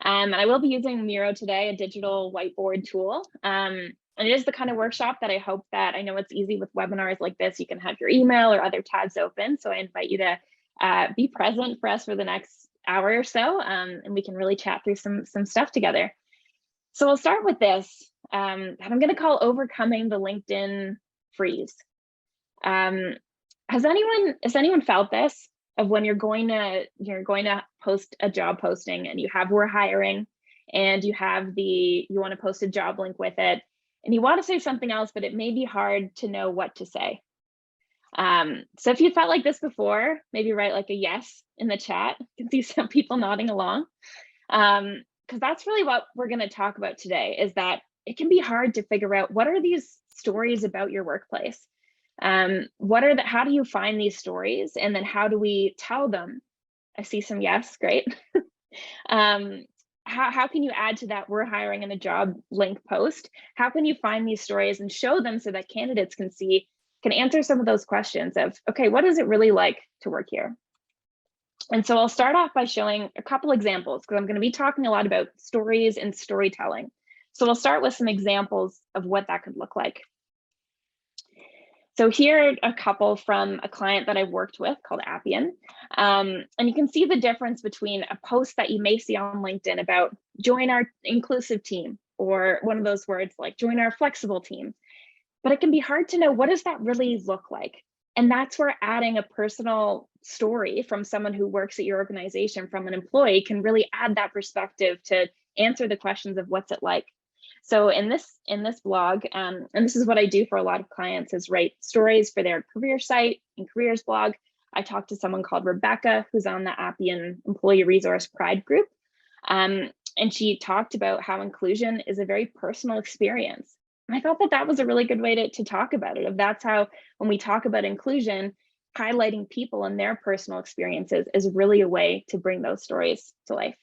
And I will be using Miro today, a digital whiteboard tool. And it is the kind of workshop that I know it's easy with webinars like this. You can have your email or other tabs open. So I invite you to be present for us for the next hour or so, and we can really chat through some stuff together. So we'll start with this, that I'm going to call overcoming the LinkedIn freeze. Has anyone felt this, of when you're going to post a job posting and you have "we're hiring" and you want to post a job link with it, and you want to say something else, but it may be hard to know what to say. So if you felt like this before, maybe write like a yes in the chat. You can see some people nodding along. Because that's really what we're going to talk about today, is that it can be hard to figure out what are these stories about your workplace. How do you find these stories, and then how do we tell them? I see some yes, great. How can you add to that "we're hiring" in a job link post? How can you find these stories and show them so that candidates can answer some of those questions of, okay, what is it really like to work here? And so I'll start off by showing a couple examples, because I'm going to be talking a lot about stories and storytelling. So we'll start with some examples of what that could look like. So here are a couple from a client that I've worked with called Appian. And you can see the difference between a post that you may see on LinkedIn about "join our inclusive team," or one of those words like "join our flexible team." But it can be hard to know, what does that really look like? And that's where adding a personal story from someone who works at your organization, from an employee, can really add that perspective to answer the questions of what's it like. So in this blog, and this is what I do for a lot of clients, is write stories for their career site and careers blog. I talked to someone called Rebecca, who's on the Appian Employee Resource Pride group. And she talked about how inclusion is a very personal experience. And I thought that was a really good way to talk about it. That's how, when we talk about inclusion, highlighting people and their personal experiences is really a way to bring those stories to life.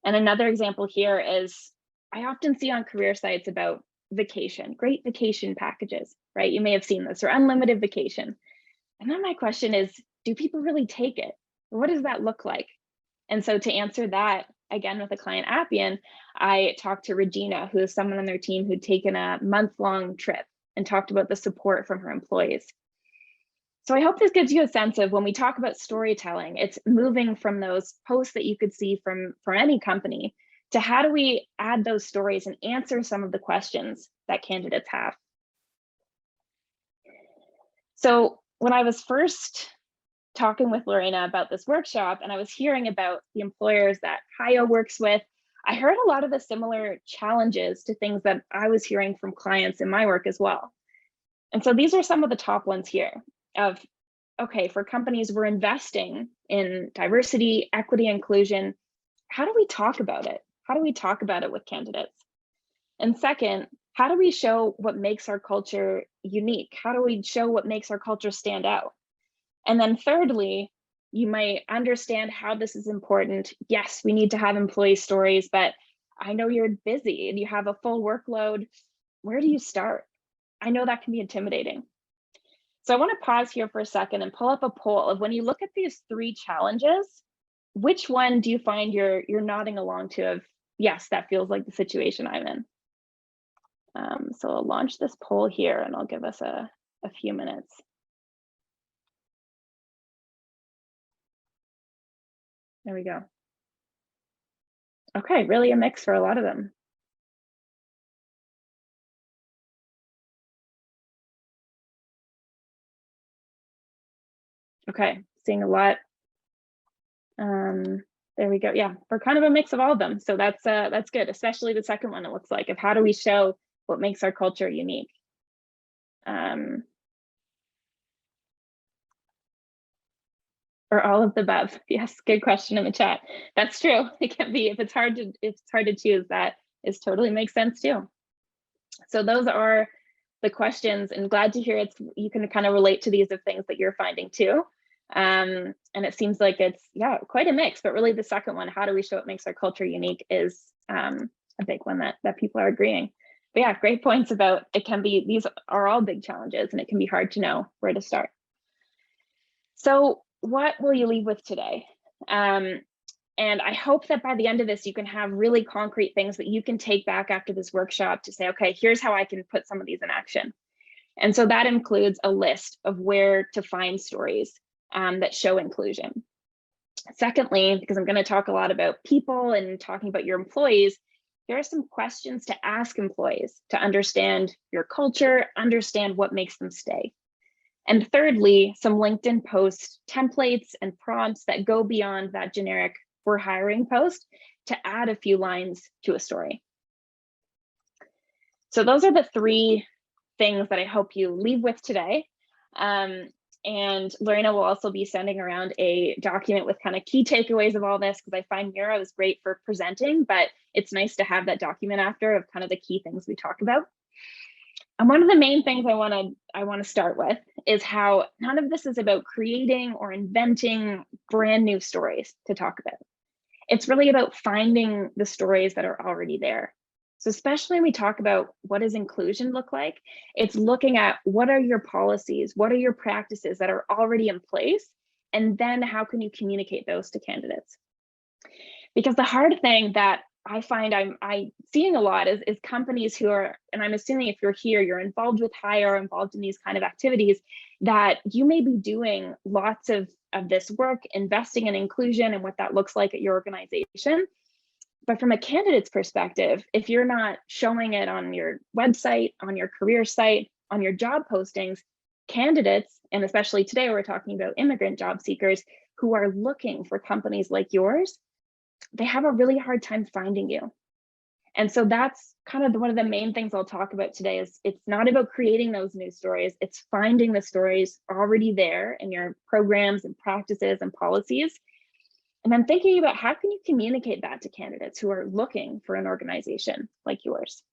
And another example here is, I often see on career sites about vacation, great vacation packages, right? You may have seen this, or unlimited vacation. And then my question is, do people really take it? What does that look like? And so to answer that, again, with a client, Appian, I talked to Regina, who is someone on their team who'd taken a month-long trip, and talked about the support from her employees. So I hope this gives you a sense of, when we talk about storytelling, it's moving from those posts that you could see from any company to how do we add those stories and answer some of the questions that candidates have. So when I was first talking with Lorena about this workshop, and I was hearing about the employers that Hire works with, I heard a lot of the similar challenges to things that I was hearing from clients in my work as well. And so these are some of the top ones here of, okay, for companies, we're investing in diversity, equity, inclusion. How do we talk about it? How do we talk about it with candidates? And second, how do we show what makes our culture unique? How do we show what makes our culture stand out? And then thirdly, you might understand how this is important. Yes, we need to have employee stories, but I know you're busy and you have a full workload. Where do you start? I know that can be intimidating. So I want to pause here for a second and pull up a poll of, when you look at these three challenges, which one do you find you're nodding along to of, yes, that feels like the situation I'm in? So I'll launch this poll here, and I'll give us a few minutes. There we go. Okay, really a mix for a lot of them. Okay, seeing a lot. There we go. Yeah, we're kind of a mix of all of them. So that's good, especially the second one, it looks like, of how do we show what makes our culture unique. Or all of the above. Yes, good question in the chat. That's true. It can be, if it's hard to choose, that is totally makes sense too. So those are the questions, and glad to hear you can kind of relate to these of things that you're finding too. And it seems like it's, yeah, quite a mix, but really the second one, how do we show what makes our culture unique, is a big one that people are agreeing. But yeah, great points about, these are all big challenges, and it can be hard to know where to start. So what will you leave with today? And I hope that by the end of this, you can have really concrete things that you can take back after this workshop to say, okay, here's how I can put some of these in action. And so that includes a list of where to find stories that show inclusion. Secondly, because I'm going to talk a lot about people and talking about your employees, here are some questions to ask employees to understand your culture, understand what makes them stay. And thirdly, some LinkedIn post templates and prompts that go beyond that generic "we're hiring" post to add a few lines to a story. So those are the three things that I hope you leave with today. And Lorena will also be sending around a document with kind of key takeaways of all this, because I find Miro is great for presenting, but it's nice to have that document after of kind of the key things we talk about. And one of the main things I want to start with is how none of this is about creating or inventing brand new stories to talk about. It's really about finding the stories that are already there. So especially when we talk about what does inclusion look like, it's looking at what are your policies, what are your practices that are already in place, and then how can you communicate those to candidates? Because the hard thing that I find I'm seeing a lot is companies who are, and I'm assuming if you're here, you're involved with Hire, involved in these kind of activities, that you may be doing lots of this work, investing in inclusion and what that looks like at your organization. But from a candidate's perspective, if you're not showing it on your website, on your career site, on your job postings, candidates, and especially today we're talking about immigrant job seekers who are looking for companies like yours, they have a really hard time finding you. And so that's kind of one of the main things I'll talk about today is it's not about creating those new stories, it's finding the stories already there in your programs and practices and policies. And then thinking about how can you communicate that to candidates who are looking for an organization like yours.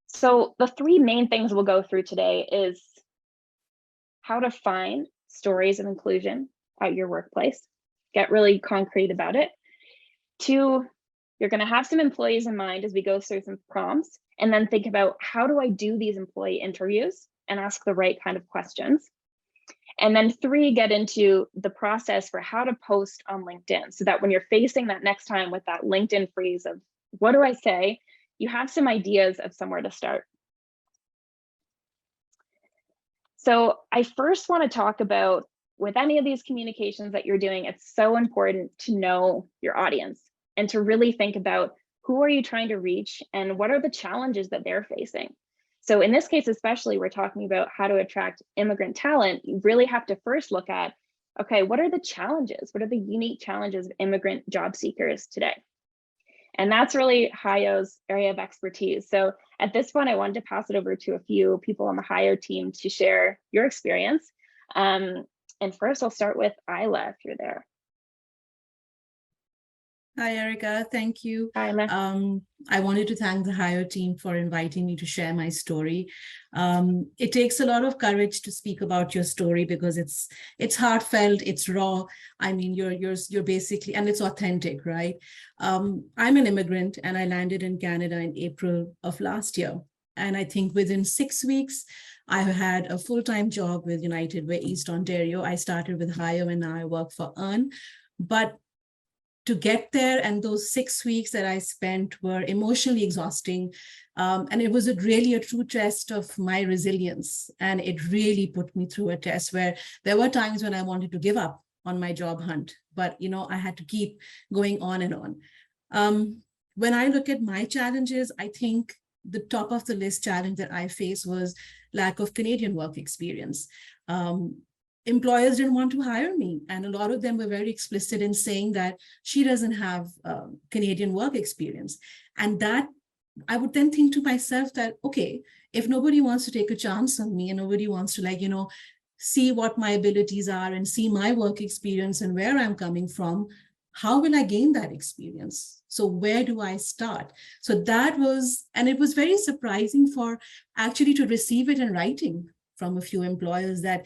So the three main things we'll go through today is how to find stories of inclusion at your workplace. Get really concrete about it. 2, you're going to have some employees in mind as we go through some prompts, and then think about how do I do these employee interviews and ask the right kind of questions. And then 3, get into the process for how to post on LinkedIn so that when you're facing that next time with that LinkedIn freeze of what do I say, you have some ideas of somewhere to start. So I first want to talk about, with any of these communications that you're doing, it's so important to know your audience and to really think about who are you trying to reach and what are the challenges that they're facing. So in this case, especially, we're talking about how to attract immigrant talent. You really have to first look at, okay, what are the challenges? What are the unique challenges of immigrant job seekers today? And that's really Hire's area of expertise. So at this point, I wanted to pass it over to a few people on the Hire team to share your experience. And first, I'll start with Isla, if you're there. Hi, Erica. Thank you. Hi, Isla. I wanted to thank the Hire team for inviting me to share my story. It takes a lot of courage to speak about your story because it's heartfelt, it's raw. I mean, you're basically, and it's authentic, right? I'm an immigrant and I landed in Canada in April of last year. And I think within 6 weeks, I had a full-time job with United Way East Ontario. I started with Hire and now I work for Earn. But to get there, and those 6 weeks that I spent were emotionally exhausting. And it was really a true test of my resilience. And it really put me through a test where there were times when I wanted to give up on my job hunt, but I had to keep going on and on. When I look at my challenges, I think the top of the list challenge that I faced was lack of Canadian work experience. Employers didn't want to hire me. And a lot of them were very explicit in saying that she doesn't have Canadian work experience. And that I would then think to myself that, okay, if nobody wants to take a chance on me and nobody wants to see what my abilities are and see my work experience and where I'm coming from, how will I gain that experience? So where do I start? So that was, and it was very surprising for actually to receive it in writing from a few employers that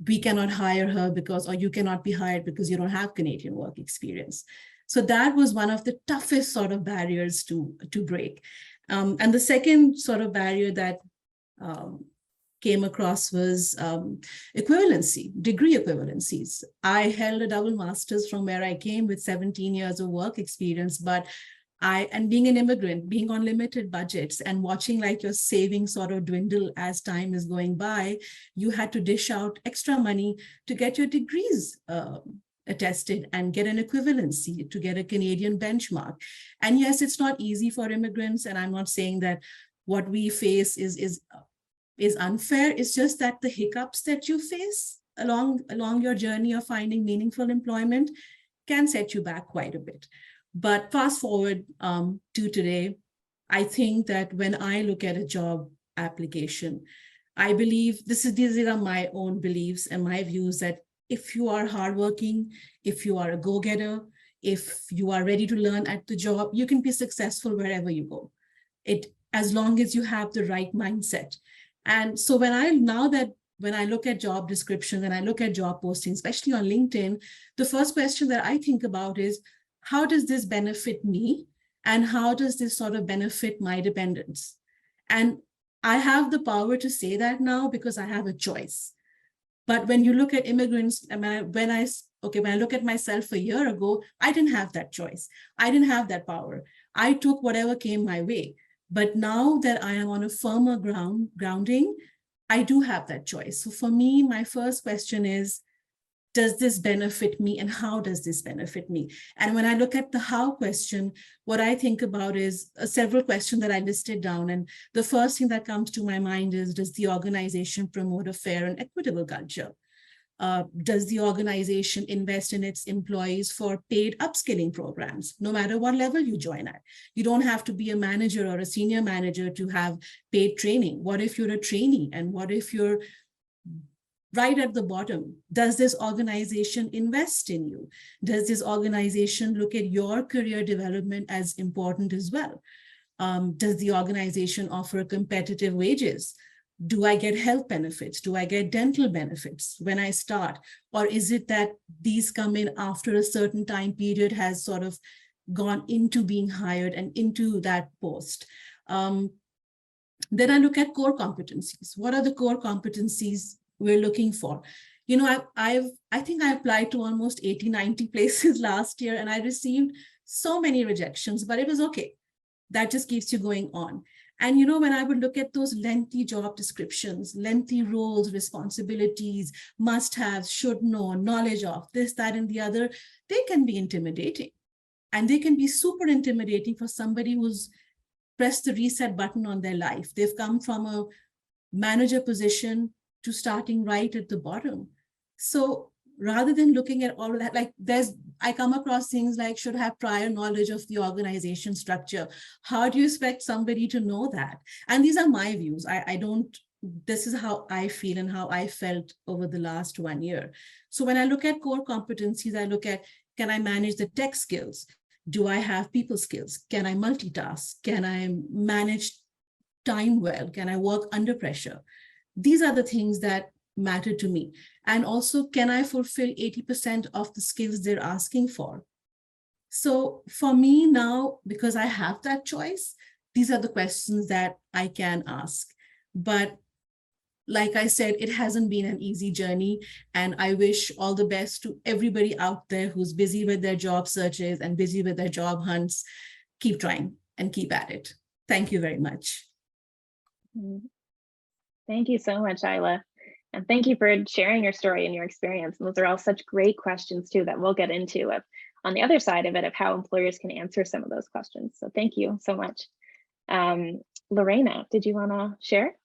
we cannot hire her because, or you cannot be hired because you don't have Canadian work experience. So that was one of the toughest sort of barriers to break. And the second sort of barrier that came across was equivalency, degree equivalencies. I held a double master's from where I came with 17 years of work experience, but and being an immigrant, being on limited budgets and watching like your savings sort of dwindle as time is going by, you had to dish out extra money to get your degrees attested and get an equivalency, to get a Canadian benchmark. And yes, it's not easy for immigrants. And I'm not saying that what we face is unfair. It's just that the hiccups that you face along your journey of finding meaningful employment can set you back quite a bit. But fast forward to today, I think that when I look at a job application, I believe these are my own beliefs and my views, that if you are hardworking, if you are a go-getter, if you are ready to learn at the job, you can be successful wherever you go. As long as you have the right mindset. And so when I look at job descriptions and I look at job postings, especially on LinkedIn, the first question that I think about is, how does this benefit me? And how does this sort of benefit my dependents? And I have the power to say that now because I have a choice. But when you look at immigrants, when I look at myself a year ago, I didn't have that choice. I didn't have that power. I took whatever came my way. But now that I am on a firmer grounding, I do have that choice. So for me, my first question is, does this benefit me and how does this benefit me? And when I look at the how question, what I think about is several questions that I listed down. And the first thing that comes to my mind is, does the organization promote a fair and equitable culture? Does the organization invest in its employees for paid upskilling programs, no matter what level you join at? You don't have to be a manager or a senior manager to have paid training. What if you're a trainee? And what if you're right at the bottom? Does this organization invest in you? Does this organization look at your career development as important as well? Does the organization offer competitive wages? Do I get health benefits? Do I get dental benefits when I start? Or is it that these come in after a certain time period has sort of gone into being hired and into that post? Then I look at core competencies. What are the core competencies we're looking for? You know, I think I applied to almost 80, 90 places last year and I received so many rejections, but it was okay. That just keeps you going on. And, you know, when I would look at those lengthy job descriptions, lengthy roles, responsibilities, must-haves, should know, knowledge of, this, that, and the other, they can be intimidating. And they can be super intimidating for somebody who's pressed the reset button on their life. They've come from a manager position to starting right at the bottom. So rather than looking at all of that, like I come across things like should have prior knowledge of the organization structure. How do you expect somebody to know that? And these are my views. This is how I feel and how I felt over the last 1 year. So when I look at core competencies, I look at, can I manage the tech skills? Do I have people skills? Can I multitask? Can I manage time well? Can I work under pressure? These are the things that matter to me. And also, can I fulfill 80% of the skills they're asking for? So for me now, because I have that choice, these are the questions that I can ask. But like I said, it hasn't been an easy journey. And I wish all the best to everybody out there who's busy with their job searches and busy with their job hunts. Keep trying and keep at it. Thank you very much. Thank you so much, Isla. And thank you for sharing your story and your experience. And those are all such great questions too that we'll get into on the other side of it, of how employers can answer some of those questions. So thank you so much. Lorena, did you want to share?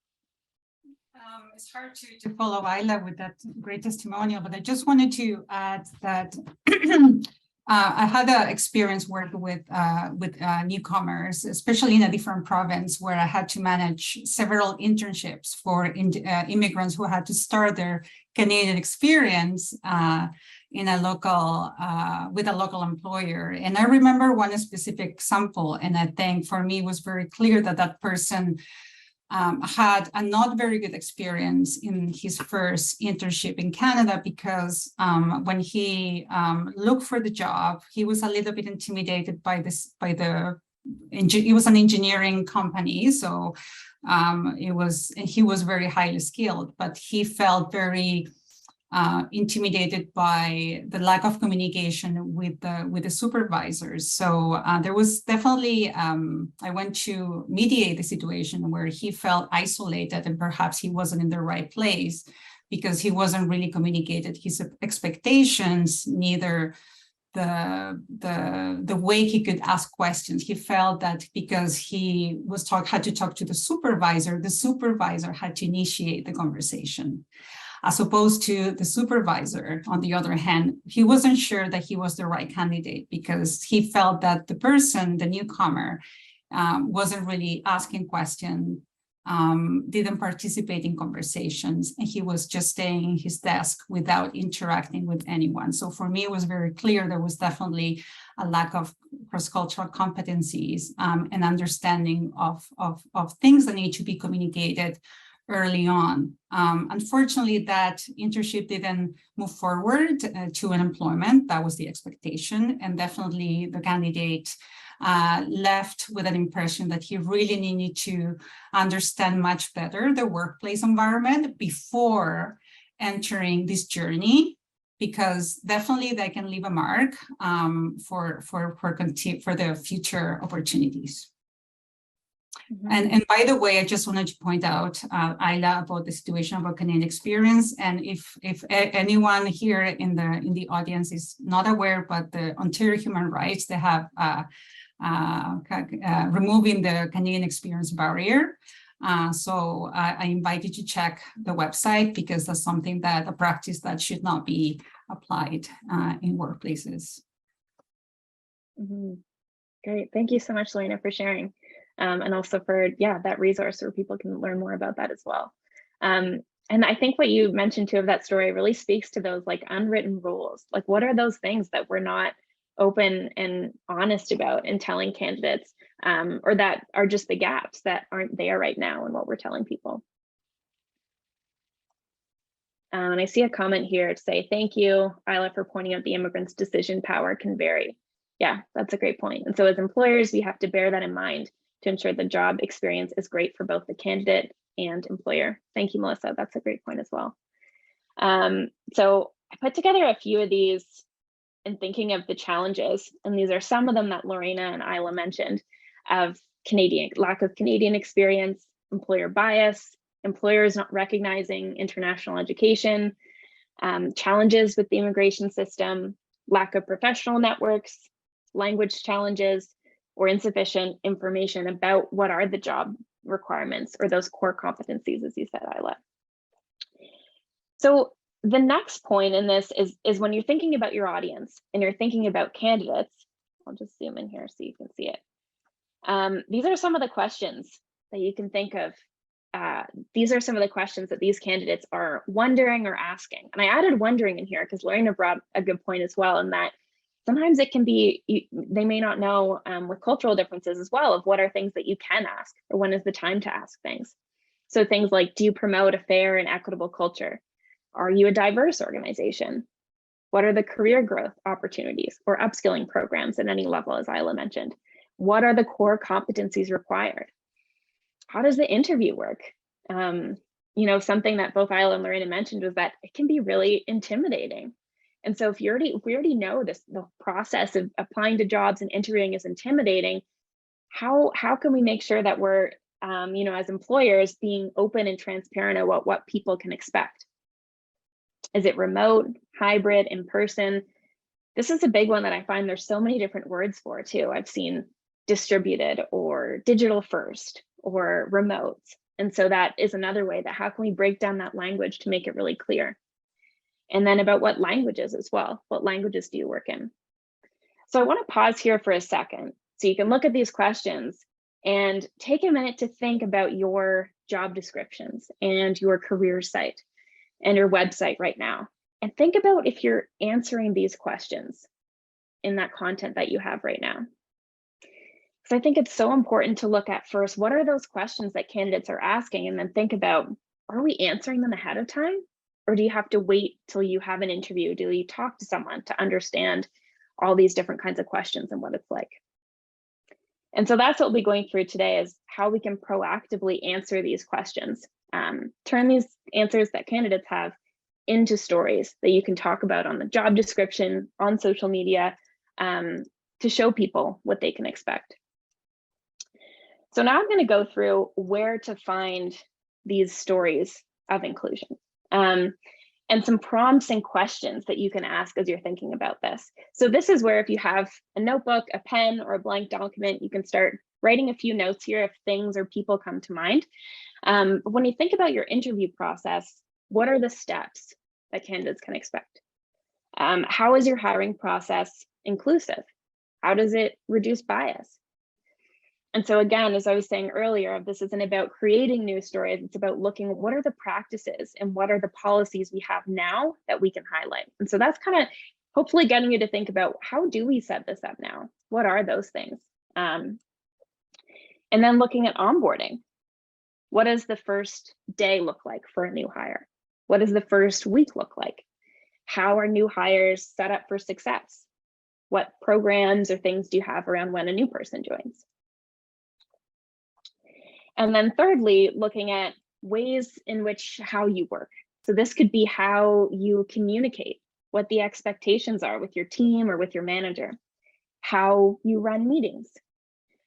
It's hard to follow Isla with that great testimonial, but I just wanted to add that I had an experience working with newcomers, especially in a different province, where I had to manage several internships for immigrants who had to start their Canadian experience in a local with a local employer. And I remember one specific example, and I think for me it was very clear that that person had a not very good experience in his first internship in Canada, because when he looked for the job, he was a little bit intimidated by it was an engineering company. So He was very highly skilled, but he felt very intimidated by the lack of communication with the supervisors. So there was definitely, I went to mediate the situation where he felt isolated and perhaps he wasn't in the right place because he wasn't really communicated his expectations, neither the way he could ask questions. He felt that because he had to talk to the supervisor had to initiate the conversation, as opposed to the supervisor. On the other hand, he wasn't sure that he was the right candidate because he felt that the person, the newcomer, wasn't really asking questions, didn't participate in conversations, and he was just staying in his desk without interacting with anyone. So for me, it was very clear there was definitely a lack of cross-cultural competencies and understanding of things that need to be communicated early on. Unfortunately, that internship didn't move forward to an employment. That was the expectation. And definitely the candidate left with an impression that he really needed to understand much better the workplace environment before entering this journey, because definitely they can leave a mark for the future opportunities. And by the way, I just wanted to point out, Ayla, about the situation about Canadian experience. And if anyone here in the audience is not aware, but the Ontario Human Rights, they have removing the Canadian experience barrier. So I invite you to check the website, because that's something that a practice that should not be applied in workplaces. Great, thank you so much, Lorena, for sharing. And also for, that resource where people can learn more about that as well. And I think what you mentioned too of that story really speaks to those like unwritten rules. Like, what are those things that we're not open and honest about in telling candidates, or that are just the gaps that aren't there right now in what we're telling people? And I see a comment here to say, thank you, Ayla, for pointing out the immigrant's decision power can vary. Yeah, that's a great point. And so as employers, we have to bear that in mind to ensure the job experience is great for both the candidate and employer. Thank you, Melissa. That's a great point as well. So I put together a few of these in thinking of the challenges, and these are some of them that Lorena and Ayla mentioned, of lack of Canadian experience, employer bias, employers not recognizing international education, challenges with the immigration system, lack of professional networks, language challenges, or insufficient information about what are the job requirements or those core competencies, as you said, Ayla. So the next point in this is when you're thinking about your audience and you're thinking about candidates, I'll just zoom in here so you can see it. These are some of the questions that you can think of. These are some of the questions that these candidates are wondering or asking. And I added wondering in here because Lorena brought a good point as well, in that sometimes it can be, they may not know with cultural differences as well, of what are things that you can ask, or when is the time to ask things. So things like, do you promote a fair and equitable culture? Are you a diverse organization? What are the career growth opportunities or upskilling programs at any level, as Ayla mentioned? What are the core competencies required? How does the interview work? Something that both Ayla and Lorena mentioned was that it can be really intimidating. And so if we already know the process of applying to jobs and interviewing is intimidating, how can we make sure that we're, as employers, being open and transparent about what people can expect? Is it remote, hybrid, in person? This is a big one that I find there's so many different words for too. I've seen distributed or digital first or remote. And so that is another way that how can we break down that language to make it really clear? And then about what languages as well. What languages do you work in? So I want to pause here for a second so you can look at these questions and take a minute to think about your job descriptions and your career site and your website right now. And think about if you're answering these questions in that content that you have right now. So I think it's so important to look at first, what are those questions that candidates are asking? And then think about, are we answering them ahead of time? Or do you have to wait till you have an interview? Do you talk to someone to understand all these different kinds of questions and what it's like? And so that's what we'll be going through today, is how we can proactively answer these questions, turn these answers that candidates have into stories that you can talk about on the job description, on social media, to show people what they can expect. So now I'm going to go through where to find these stories of inclusion, and some prompts and questions that you can ask as you're thinking about this. So this is where, if you have a notebook, a pen, or a blank document, you can start writing a few notes here if things or people come to mind. But when you think about your interview process, what are the steps that candidates can expect? How is your hiring process inclusive? How does it reduce bias? And so again, as I was saying earlier, this isn't about creating new stories. It's about looking at what are the practices and what are the policies we have now that we can highlight. And so that's kind of hopefully getting you to think about, how do we set this up now? What are those things? And then looking at onboarding. What does the first day look like for a new hire? What does the first week look like? How are new hires set up for success? What programs or things do you have around when a new person joins? And then thirdly, looking at ways in which how you work. So this could be how you communicate, what the expectations are with your team or with your manager, how you run meetings.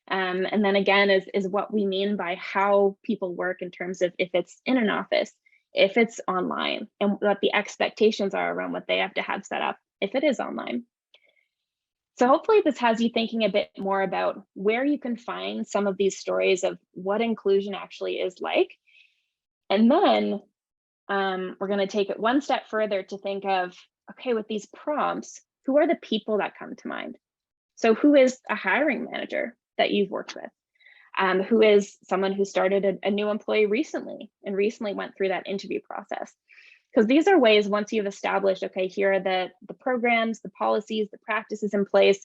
And then again is what we mean by how people work in terms of if it's in an office, if it's online, and what the expectations are around what they have to have set up if it is online. So hopefully this has you thinking a bit more about where you can find some of these stories of what inclusion actually is like. And then we're going to take it one step further to think of, okay, with these prompts, who are the people that come to mind? So who is a hiring manager that you've worked with? Who is someone who started a new employee recently and recently went through that interview process? Because these are ways, once you've established, okay, here are the programs, the policies, the practices in place.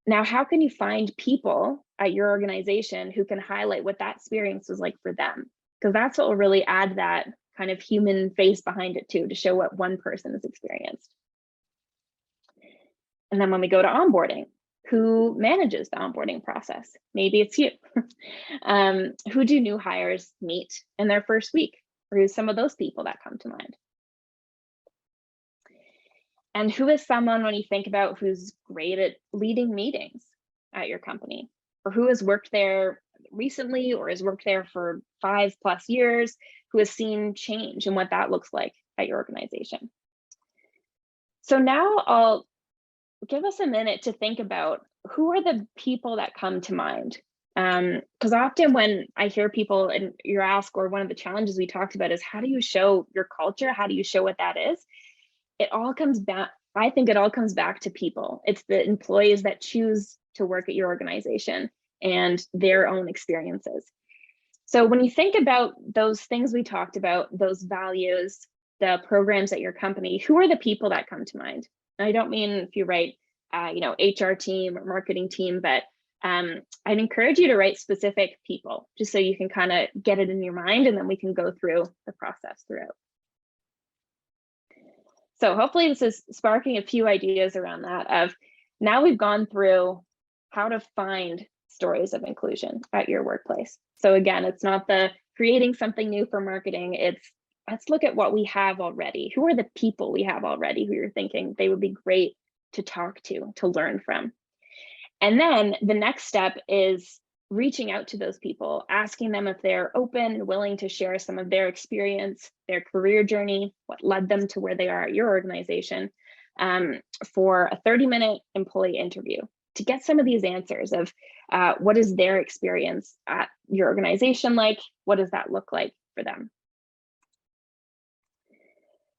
Now, how can you find people at your organization who can highlight what that experience was like for them? Because that's what will really add that kind of human face behind it too, to show what one person has experienced. And then when we go to onboarding, who manages the onboarding process? Maybe it's you. Who do new hires meet in their first week? Or who's some of those people that come to mind? And who is someone, when you think about who's great at leading meetings at your company, or who has worked there recently or has worked there for 5+ years, who has seen change and what that looks like at your organization? So now I'll give us a minute to think about who are the people that come to mind. Because often when I hear people and you're asked, or one of the challenges we talked about is, how do you show your culture? How do you show what that is? It all comes back, I think it all comes back to people. It's the employees that choose to work at your organization and their own experiences. So when you think about those things we talked about, those values, the programs at your company, who are the people that come to mind? And I don't mean if you write, HR team or marketing team, but I'd encourage you to write specific people, just so you can kind of get it in your mind, and then we can go through the process throughout. So hopefully this is sparking a few ideas around that of, now we've gone through how to find stories of inclusion at your workplace. So again, it's not the creating something new for marketing, it's let's look at what we have already. Who are the people we have already who you're thinking they would be great to talk to learn from? And then the next step is reaching out to those people, asking them if they're open and willing to share some of their experience, their career journey, what led them to where they are at your organization, for a 30-minute employee interview to get some of these answers of what is their experience at your organization like? What does that look like for them?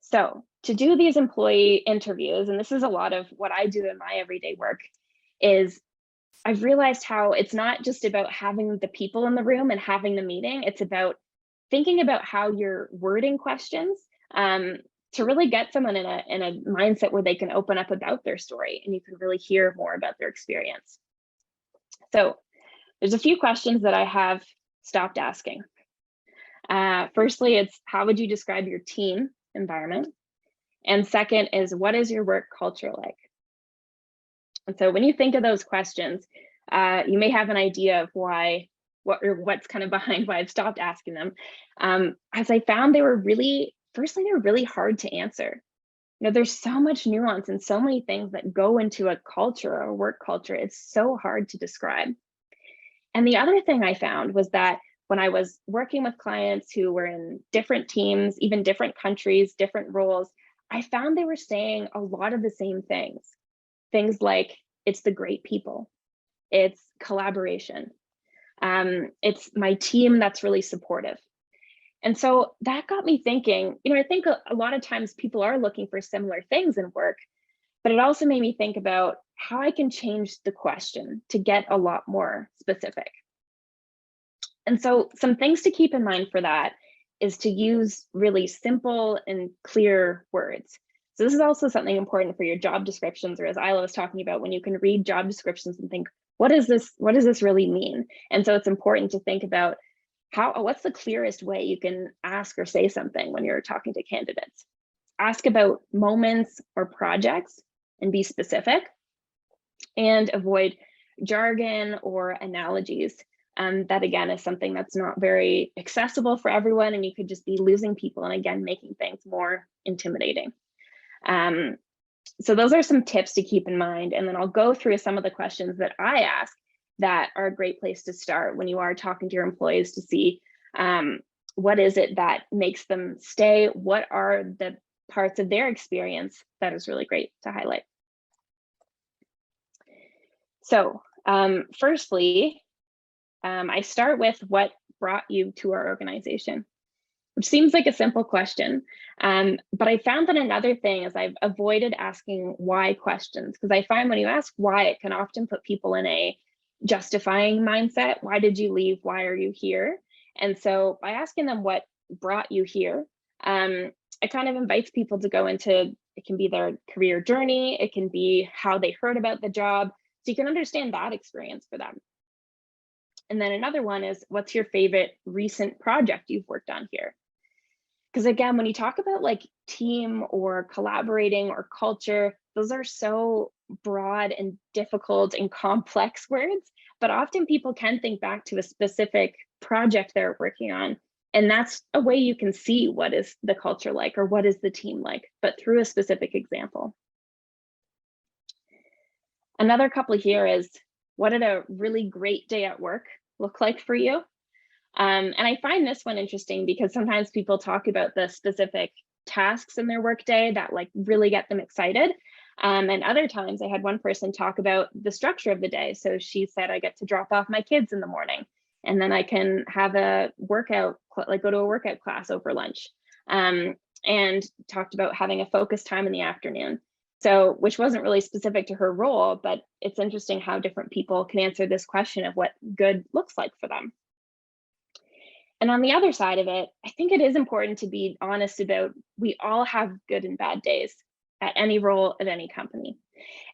So to do these employee interviews, and this is a lot of what I do in my everyday work, is I've realized how it's not just about having the people in the room and having the meeting. It's about thinking about how you're wording questions to really get someone in a mindset where they can open up about their story and you can really hear more about their experience. So there's a few questions that I have stopped asking. Firstly, it's how would you describe your team environment? And second is, what is your work culture like? And so when you think of those questions, You may have an idea of what's kind of behind why I've stopped asking them. As I found they were really hard to answer. There's so much nuance and so many things that go into a culture or a work culture. It's so hard to describe. And the other thing I found was that when I was working with clients who were in different teams, even different countries, different roles, I found they were saying a lot of the same things. Things like, it's the great people, it's collaboration, it's my team that's really supportive. And so that got me thinking, I think a lot of times people are looking for similar things in work, but it also made me think about how I can change the question to get a lot more specific. And so some things to keep in mind for that is to use really simple and clear words. So this is also something important for your job descriptions, or as Isla was talking about, when you can read job descriptions and think, what does this really mean? And so it's important to think about what's the clearest way you can ask or say something when you're talking to candidates. Ask about moments or projects and be specific, and avoid jargon or analogies. That again is something that's not very accessible for everyone, and you could just be losing people and again making things more intimidating. So those are some tips to keep in mind, and then I'll go through some of the questions that I ask that are a great place to start when you are talking to your employees to see what is it that makes them stay, what are the parts of their experience that is really great to highlight. So firstly, I start with what brought you to our organization, which seems like a simple question. But I found that another thing is I've avoided asking why questions, because I find when you ask why, it can often put people in a justifying mindset. Why did you leave? Why are you here? And so by asking them what brought you here, it kind of invites people to go into, it can be their career journey, it can be how they heard about the job, so you can understand that experience for them. And then another one is, what's your favorite recent project you've worked on here? Because again, when you talk about like team or collaborating or culture, those are so broad and difficult and complex words, but often people can think back to a specific project they're working on. And that's a way you can see what is the culture like or what is the team like, but through a specific example. Another couple here is, what did a really great day at work look like for you? And I find this one interesting because sometimes people talk about the specific tasks in their workday that like really get them excited. And other times I had one person talk about the structure of the day. So she said, I get to drop off my kids in the morning, and then I can have a workout, like go to a workout class over lunch, and talked about having a focus time in the afternoon. So, which wasn't really specific to her role, but it's interesting how different people can answer this question of what good looks like for them. And on the other side of it, I think it is important to be honest about, we all have good and bad days at any role at any company.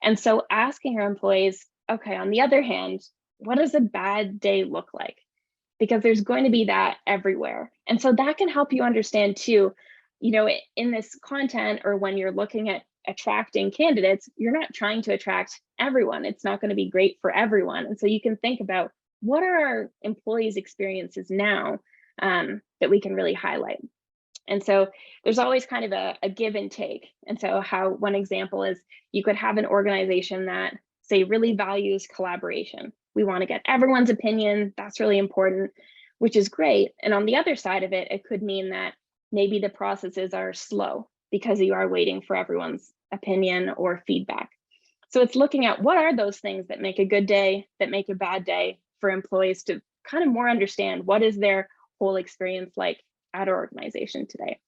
And so asking our employees, okay, on the other hand, what does a bad day look like? Because there's going to be that everywhere. And so that can help you understand too, in this content or when you're looking at attracting candidates, you're not trying to attract everyone. It's not going to be great for everyone. And so you can think about, what are our employees' experiences now that we can really highlight? And so there's always kind of a give and take. And so one example is, you could have an organization that, say, really values collaboration. We want to get everyone's opinion. That's really important, which is great. And on the other side of it, it could mean that maybe the processes are slow because you are waiting for everyone's opinion or feedback. So it's looking at, what are those things that make a good day, that make a bad day, for employees to kind of more understand what is their whole experience like at our organization today.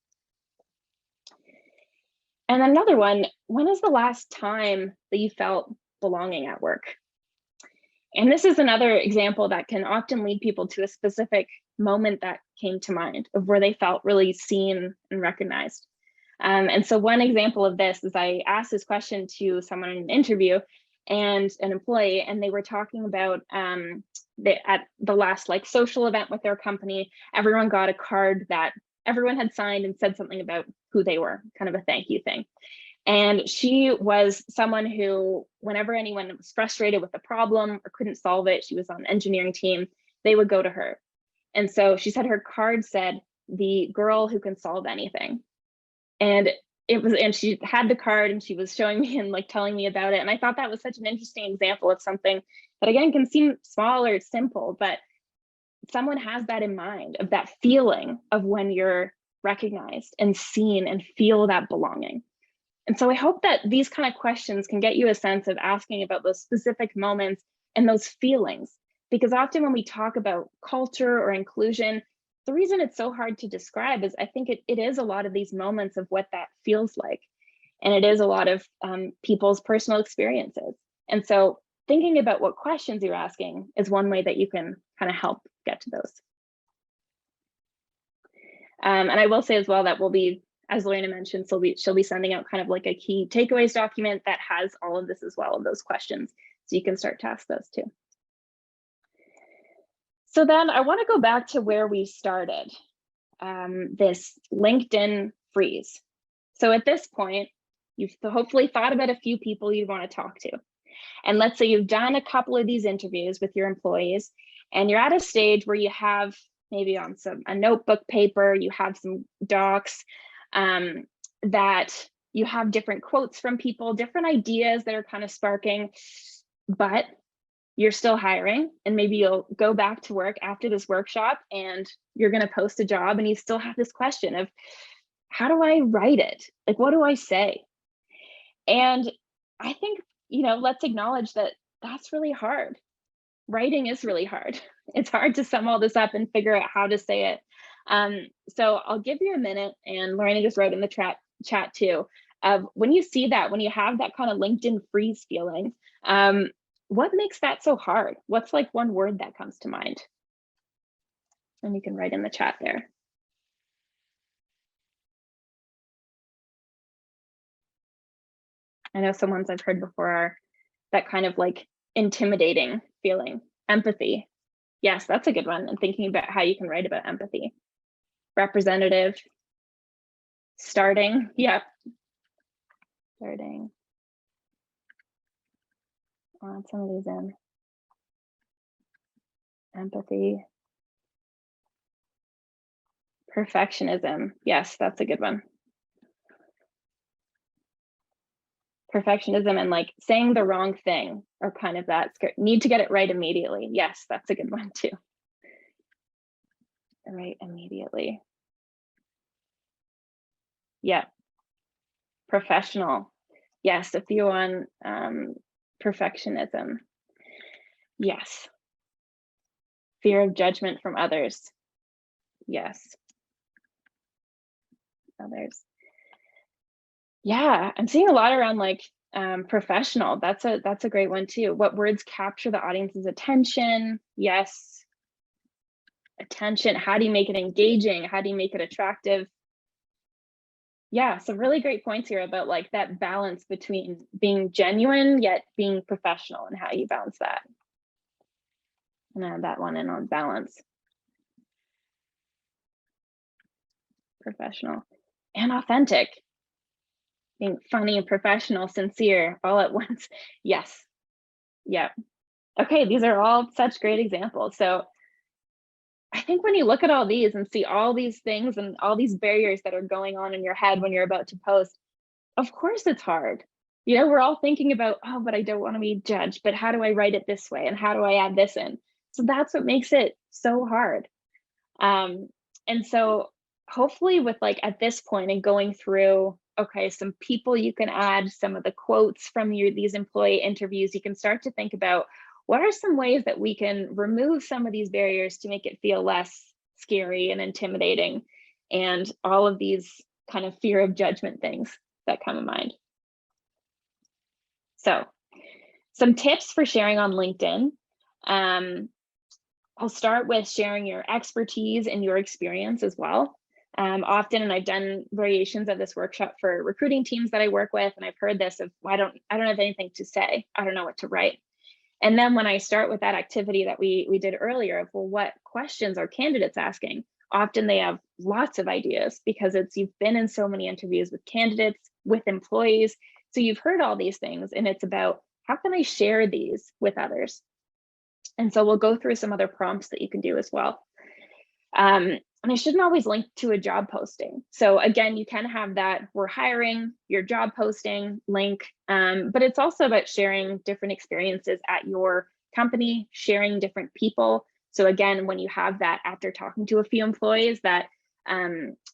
And another one, when is the last time that you felt belonging at work? And this is another example that can often lead people to a specific moment that came to mind of where they felt really seen and recognized. And so one example of this is, I asked this question to someone in an interview and an employee, and they were talking about at the last like social event with their company, everyone got a card that everyone had signed and said something about who they were, kind of a thank you thing. And she was someone who, whenever anyone was frustrated with a problem or couldn't solve it, she was on the engineering team, they would go to her. And so she said her card said, "The girl who can solve anything." And she had the card and she was showing me and like telling me about it. And I thought that was such an interesting example of something that, again, can seem small or simple, but someone has that in mind, of that feeling of when you're recognized and seen and feel that belonging. And so I hope that these kind of questions can get you a sense of asking about those specific moments and those feelings, because often when we talk about culture or inclusion, the reason it's so hard to describe is I think it is a lot of these moments of what that feels like. And it is a lot of people's personal experiences. And so thinking about what questions you're asking is one way that you can kind of help get to those. And I will say as well that we'll be, as Lorena mentioned, she'll be sending out kind of like a key takeaways document that has all of this as well, of those questions. So you can start to ask those too. So then I want to go back to where we started, this LinkedIn freeze. So at this point, you've hopefully thought about a few people you want to talk to. And let's say you've done a couple of these interviews with your employees and you're at a stage where you have maybe on a notebook paper, you have some docs, that you have different quotes from people, different ideas that are kind of sparking, but you're still hiring, and maybe you'll go back to work after this workshop and you're going to post a job and you still have this question of, how do I write it? Like, what do I say? And I think, let's acknowledge that that's really hard. Writing is really hard. It's hard to sum all this up and figure out how to say it. So I'll give you a minute, and Lorena just wrote in the chat too, when you see that, when you have that kind of LinkedIn freeze feeling, what makes that so hard? What's like one word that comes to mind? And you can write in the chat there. I know some ones I've heard before are that kind of like intimidating feeling. Empathy. Yes, that's a good one. And thinking about how you can write about empathy. Representative. Starting. Yep. Starting. I'll add some of these in. Empathy. Perfectionism. Yes, that's a good one. Perfectionism and like saying the wrong thing, or kind of that need to get it right immediately. Yes, that's a good one too. Right immediately. Yeah. Professional. Yes, a few on perfectionism. Yes. Fear of judgment from others. Yes. Others. Yeah, I'm seeing a lot around like professional. That's a great one too. What words capture the audience's attention? Yes. Attention. How do you make it engaging? How do you make it attractive? Yeah, some really great points here about like that balance between being genuine yet being professional, and how you balance that. And add that one in on balance. Professional and authentic. Being funny and professional, sincere, all at once. Yes. Yeah. Okay, these are all such great examples. So I think when you look at all these and see all these things and all these barriers that are going on in your head when you're about to post, of course it's hard. We're all thinking about, oh, but I don't want to be judged, but how do I write it this way? And how do I add this in? So that's what makes it so hard. And so hopefully with like at this point and going through, okay, some people you can add, some of the quotes from these employee interviews, you can start to think about what are some ways that we can remove some of these barriers to make it feel less scary and intimidating, and all of these kind of fear of judgment things that come to mind. So some tips for sharing on LinkedIn. I'll start with sharing your expertise and your experience as well. Often, and I've done variations of this workshop for recruiting teams that I work with, and I've heard this of, I don't have anything to say. I don't know what to write. And then when I start with that activity that we did earlier of, well, what questions are candidates asking? Often they have lots of ideas because you've been in so many interviews with candidates, with employees. So you've heard all these things, and it's about how can I share these with others? And so we'll go through some other prompts that you can do as well. And I shouldn't always link to a job posting. So again, you can have that we're hiring, your job posting link, but it's also about sharing different experiences at your company, sharing different people. So again, when you have that after talking to a few employees, that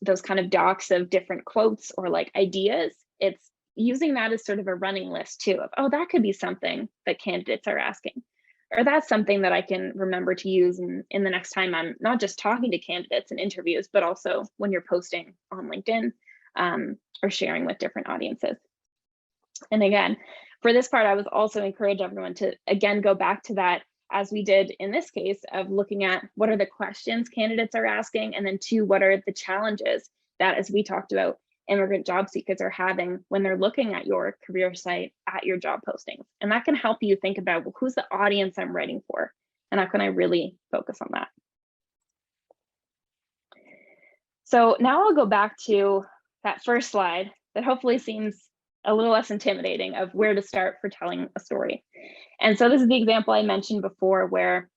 those kind of docs of different quotes or like ideas, it's using that as sort of a running list too of, oh, that could be something that candidates are asking. Or that's something that I can remember to use in the next time I'm not just talking to candidates in interviews, but also when you're posting on LinkedIn or sharing with different audiences. And again, for this part, I would also encourage everyone to, again, go back to that, as we did in this case, of looking at what are the questions candidates are asking, and then two, what are the challenges that, as we talked about, immigrant job seekers are having when they're looking at your career site, at your job postings. And that can help you think about, well, who's the audience I'm writing for? And how can I really focus on that? So now I'll go back to that first slide that hopefully seems a little less intimidating of where to start for telling a story. And so this is the example I mentioned before, where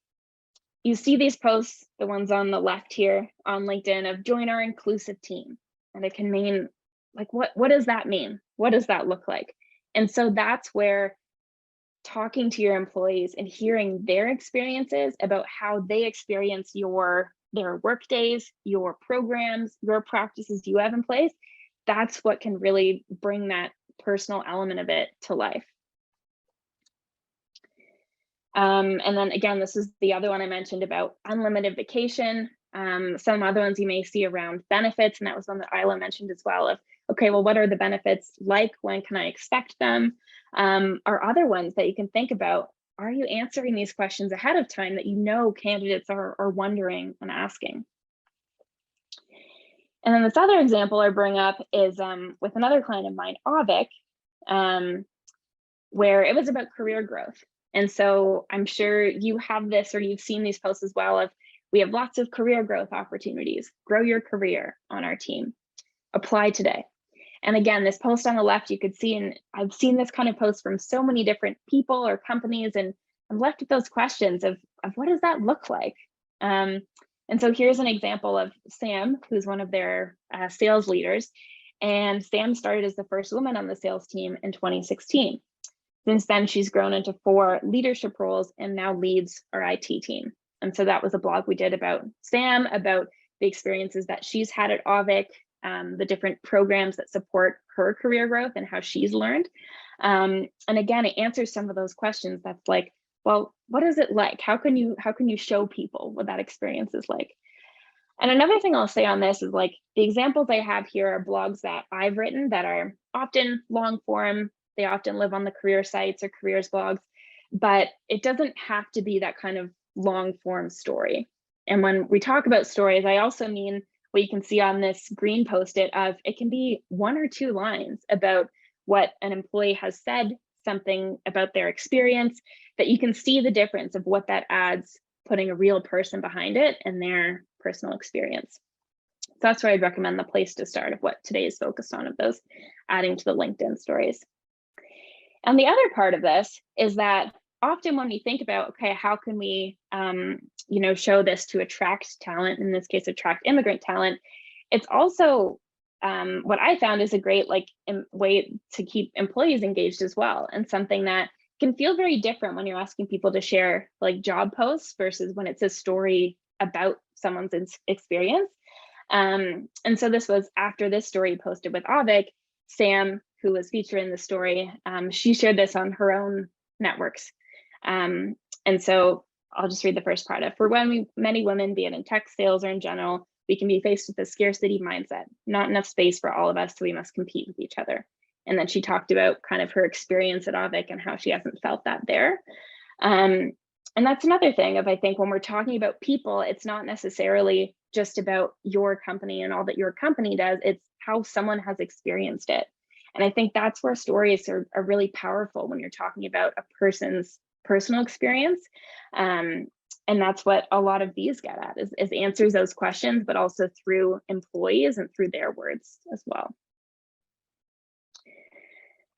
you see these posts, the ones on the left here on LinkedIn, of join our inclusive team. And it can mean, like, what does that mean? What does that look like? And so that's where talking to your employees and hearing their experiences about how they experience their work days, your programs, your practices you have in place, that's what can really bring that personal element of it to life. And then again, this is the other one I mentioned about unlimited vacation. Some other ones you may see around benefits, and that was one that Isla mentioned as well, of, okay, well, what are the benefits like? When can I expect them? Or other ones that you can think about, are you answering these questions ahead of time that you know candidates are wondering and asking? And then this other example I bring up is with another client of mine, Avik, where it was about career growth. And so I'm sure you have this, or you've seen these posts as well, of we have lots of career growth opportunities. Grow your career on our team. Apply today. And again, this post on the left, you could see, and I've seen this kind of post from so many different people or companies, and I'm left with those questions of what does that look like? And so here's an example of Sam, who's one of their sales leaders. And Sam started as the first woman on the sales team in 2016. Since then, she's grown into 4 leadership roles and now leads our IT team. And so that was a blog we did about Sam, about the experiences that she's had at Avik, the different programs that support her career growth and how she's learned. And again, it answers some of those questions. That's like, well, what is it like? How can you show people what that experience is like? And another thing I'll say on this is, like, the examples I have here are blogs that I've written that are often long form. They often live on the career sites or careers blogs, but it doesn't have to be that kind of long form story. And when we talk about stories, I also mean what you can see on this green post-it of, it can be 1 or 2 lines about what an employee has said, something about their experience, that you can see the difference of what that adds, putting a real person behind it and their personal experience. So that's where I'd recommend the place to start of what today is focused on, of those adding to the LinkedIn stories. And the other part of this is that often when we think about, okay, how can we show this to attract talent, in this case, attract immigrant talent, it's also what I found is a great way to keep employees engaged as well, and something that can feel very different when you're asking people to share like job posts versus when it's a story about someone's experience. And so this was after this story posted with Avik, Sam, who was featured in the story, she shared this on her own networks. And so I'll just read the first part of, for when many women, be it in tech, sales, or in general, we can be faced with a scarcity mindset, not enough space for all of us, so we must compete with each other. And then she talked about kind of her experience at Avik and how she hasn't felt that there. And that's another thing of, I think when we're talking about people, it's not necessarily just about your company and all that your company does, it's how someone has experienced it. And I think that's where stories are really powerful when you're talking about a person's personal experience. And that's what a lot of these get at, is answers those questions, but also through employees and through their words as well.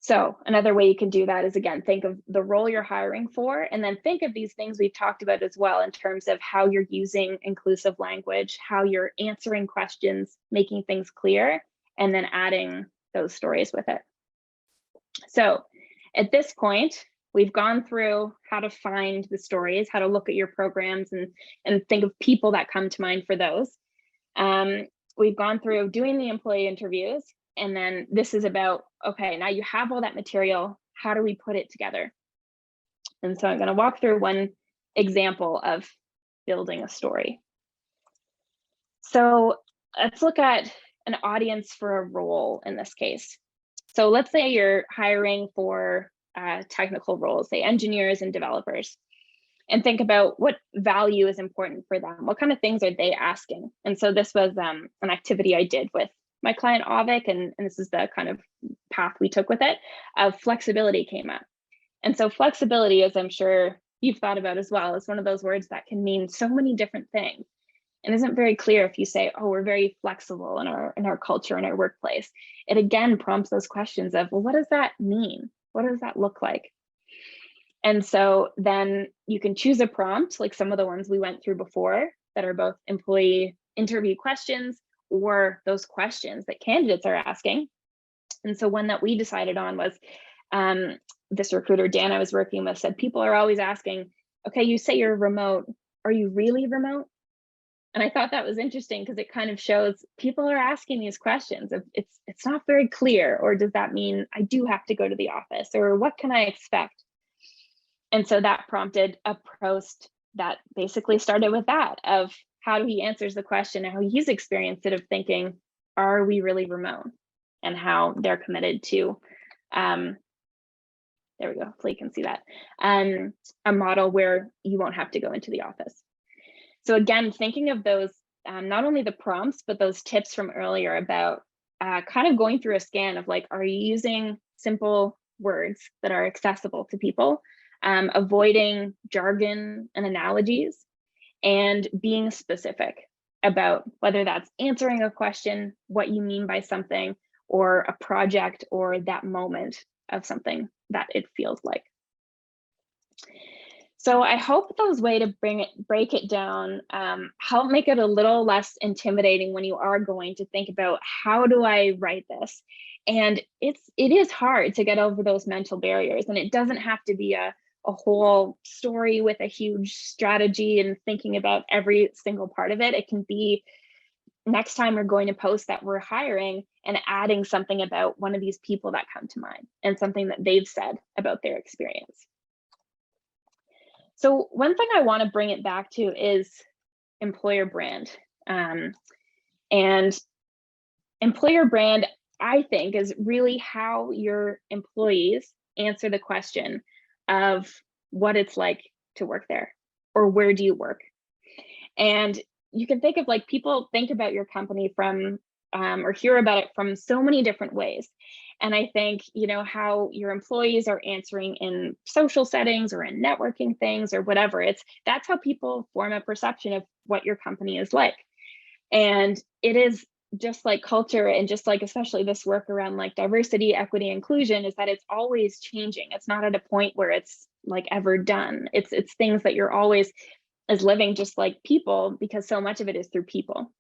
So another way you can do that is, again, think of the role you're hiring for, and then think of these things we've talked about as well in terms of how you're using inclusive language, how you're answering questions, making things clear, and then adding those stories with it. So at this point, we've gone through how to find the stories, how to look at your programs and think of people that come to mind for those. We've gone through doing the employee interviews, and then this is about, okay, now you have all that material, how do we put it together? And so I'm going to walk through one example of building a story. So let's look at an audience for a role in this case. So let's say you're hiring for technical roles, say engineers and developers, and think about what value is important for them. What kind of things are they asking? And so this was an activity I did with my client Avik, and this is the kind of path we took with it. Flexibility came up. And so flexibility, as I'm sure you've thought about as well, is one of those words that can mean so many different things and isn't very clear if you say, oh, we're very flexible in our culture, in our workplace. It again prompts those questions of, well, what does that mean? What does that look like? And so then you can choose a prompt, like some of the ones we went through before that are both employee interview questions or those questions that candidates are asking. And so one that we decided on was this recruiter, Dan, I was working with, said people are always asking, okay, you say you're remote. Are you really remote? And I thought that was interesting because it kind of shows people are asking these questions of it's not very clear, or does that mean I do have to go to the office, or what can I expect? And so that prompted a post that basically started with that of how he answers the question and how he's experienced it of thinking, are we really remote? And how they're committed to, there we go, hopefully you can see that, a model where you won't have to go into the office. So again, thinking of those, not only the prompts, but those tips from earlier about kind of going through a scan of like, are you using simple words that are accessible to people, avoiding jargon and analogies, and being specific about whether that's answering a question, what you mean by something, or a project, or that moment of something that it feels like. So I hope those ways to break it down help make it a little less intimidating when you are going to think about, how do I write this? And it is hard to get over those mental barriers, and it doesn't have to be a whole story with a huge strategy and thinking about every single part of it. It can be, next time we're going to post that we're hiring and adding something about one of these people that come to mind and something that they've said about their experience. So one thing I want to bring it back to is employer brand. And employer brand, I think, is really how your employees answer the question of what it's like to work there, or where do you work? And you can think of, like, people think about your company from or hear about it from so many different ways. And I think, you know, how your employees are answering in social settings or in networking things or whatever, that's how people form a perception of what your company is like. And it is just like culture, and just like especially this work around like diversity, equity, inclusion, is that it's always changing. It's not at a point where it's like ever done. It's things that you're always as living just like people, because so much of it is through people.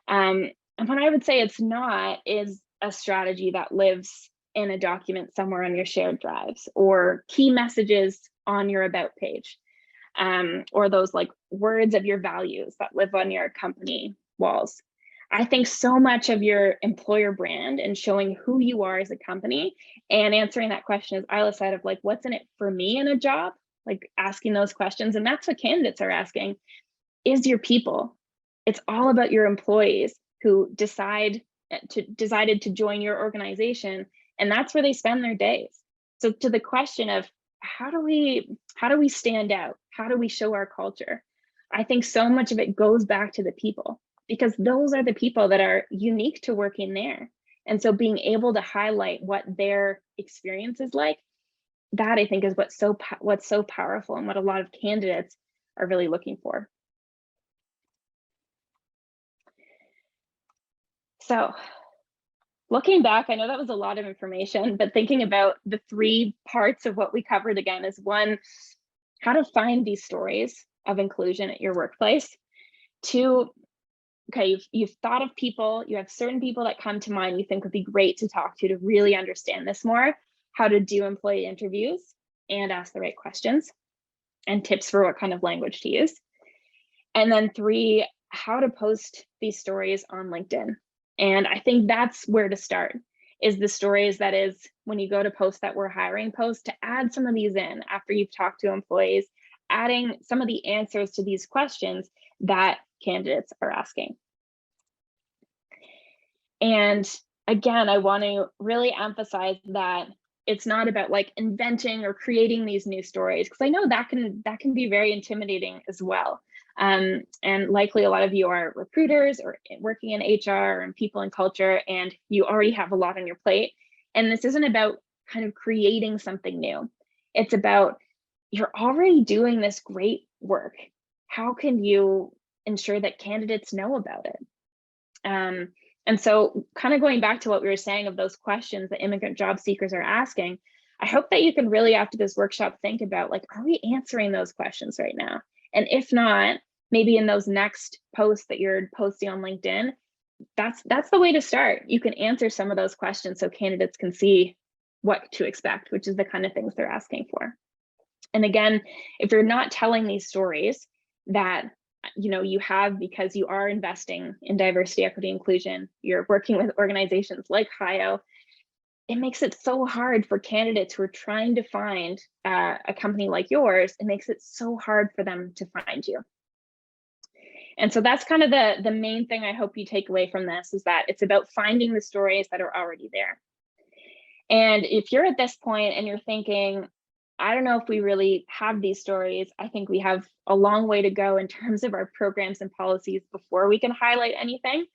And what I would say it's not is a strategy that lives in a document somewhere on your shared drives, or key messages on your about page, or those like words of your values that live on your company walls. I think so much of your employer brand and showing who you are as a company and answering that question, as Isla said, of like, what's in it for me in a job, like asking those questions. And that's what candidates are asking, is your people. It's all about your employees who decided to join your organization, and that's where they spend their days. So to the question of how do we stand out? How do we show our culture? I think so much of it goes back to the people, because those are the people that are unique to working there. And so being able to highlight what their experience is like, that I think is what's so powerful, and what a lot of candidates are really looking for. So looking back, I know that was a lot of information, but thinking about the 3 parts of what we covered again is 1, how to find these stories of inclusion at your workplace. 2, okay, you've thought of people, you have certain people that come to mind you think would be great to talk to really understand this more, how to do employee interviews and ask the right questions, and tips for what kind of language to use. And then 3, how to post these stories on LinkedIn. And I think that's where to start, is the stories that is when you go to post that we're hiring post, to add some of these in after you've talked to employees, adding some of the answers to these questions that candidates are asking. And again, I want to really emphasize that it's not about like inventing or creating these new stories, because I know that can be very intimidating as well. And likely a lot of you are recruiters or working in HR and people and culture, and you already have a lot on your plate. And this isn't about kind of creating something new. It's about, you're already doing this great work. How can you ensure that candidates know about it? And so kind of going back to what we were saying of those questions that immigrant job seekers are asking, I hope that you can really, after this workshop, think about like, are we answering those questions right now? And if not, maybe in those next posts that you're posting on LinkedIn, that's the way to start. You can answer some of those questions so candidates can see what to expect, which is the kind of things they're asking for. And again, if you're not telling these stories that you have because you are investing in diversity, equity, inclusion, you're working with organizations like Hire, it makes it so hard for candidates who are trying to find a company like yours. It makes it so hard for them to find you. And so that's kind of the main thing I hope you take away from this, is that it's about finding the stories that are already there. And if you're at this point and you're thinking, I don't know if we really have these stories, I think we have a long way to go in terms of our programs and policies before we can highlight anything,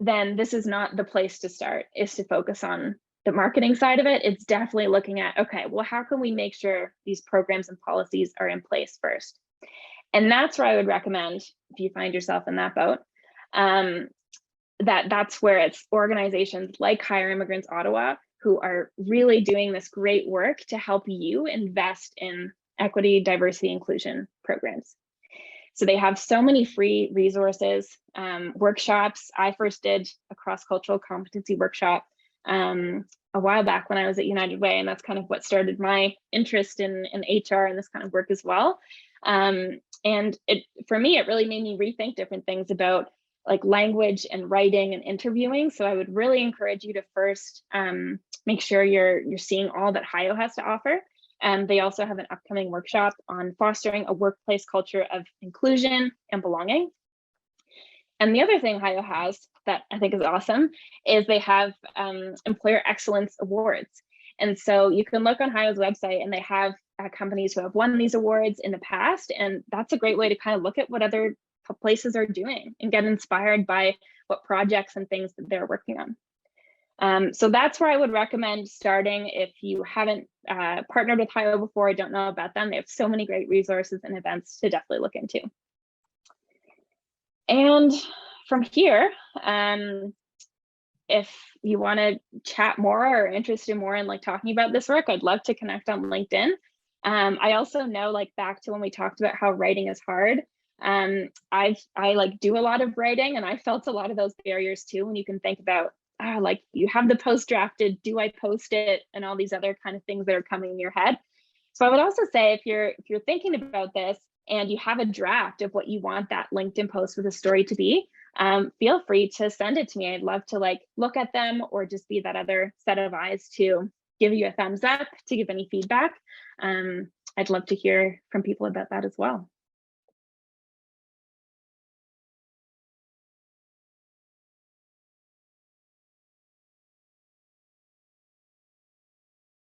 then this is not the place to start, is to focus on the marketing side of it. It's definitely looking at, okay, well, how can we make sure these programs and policies are in place first? And that's where I would recommend, if you find yourself in that boat, that's where it's organizations like Hire Immigrants Ottawa, who are really doing this great work to help you invest in equity, diversity, inclusion programs. So they have so many free resources, workshops. I first did a cross-cultural competency workshop a while back when I was at United Way, and that's kind of what started my interest in HR and this kind of work as well. And for me, it really made me rethink different things about like language and writing and interviewing. So I would really encourage you to first make sure you're seeing all that Hire has to offer. And they also have an upcoming workshop on fostering a workplace culture of inclusion and belonging. And the other thing Hire has that I think is awesome is they have employer excellence awards. And so you can look on Hire's website, and they have companies who have won these awards in the past. And that's a great way to kind of look at what other places are doing and get inspired by what projects and things that they're working on. So that's where I would recommend starting. If you haven't partnered with Hire before, I don't know about them, they have so many great resources and events to definitely look into. And from here, if you want to chat more or interested more in like talking about this work, I'd love to connect on LinkedIn. I also know, like back to when we talked about how writing is hard, I like do a lot of writing, and I felt a lot of those barriers too, when you can think about like you have the post drafted, do I post it, and all these other kind of things that are coming in your head. So I would also say, if you're thinking about this and you have a draft of what you want that LinkedIn post with a story to be, feel free to send it to me. I'd love to like look at them, or just be that other set of eyes to give you a thumbs up, to give any feedback. I'd love to hear from people about that as well.